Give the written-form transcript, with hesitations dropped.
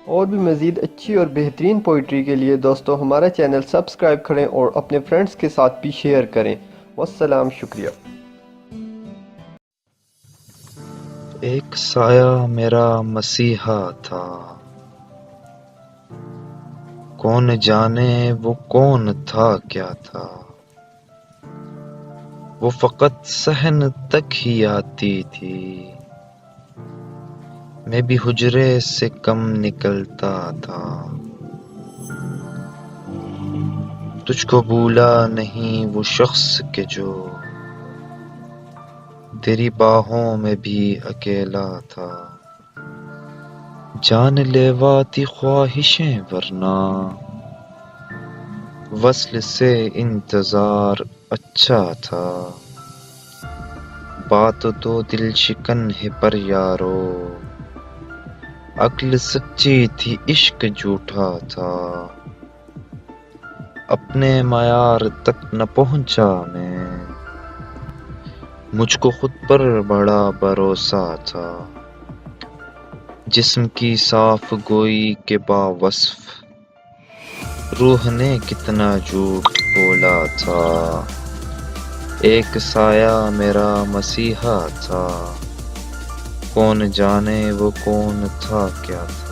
اور بھی مزید اچھی اور بہترین پوئٹری کے لیے دوستو ہمارا چینل سبسکرائب کریں اور اپنے فرینڈز کے ساتھ بھی شیئر کریں۔ والسلام، شکریہ۔ ایک سایہ میرا مسیحا تھا، کون جانے وہ کون تھا کیا تھا، وہ فقط صحن تک ہی آتی تھی، میں بھی حجرے سے کم نکلتا تھا، تجھ کو بھولا نہیں وہ شخص کہ جو تیری باہوں میں بھی اکیلا تھا، جان لیوا تھی خواہشیں ورنہ وصل سے انتظار اچھا تھا، بات تو دل شکن ہے پر یارو، عقل سچی تھی عشق جھوٹا تھا، اپنے معیار تک نہ پہنچا میں، مجھ کو خود پر بڑا بھروسہ تھا، جسم کی صاف گوئی کے باوصف روح نے کتنا جھوٹ بولا تھا، ایک سایہ میرا مسیحا تھا، کون جانے وہ کون تھا کیا تھا۔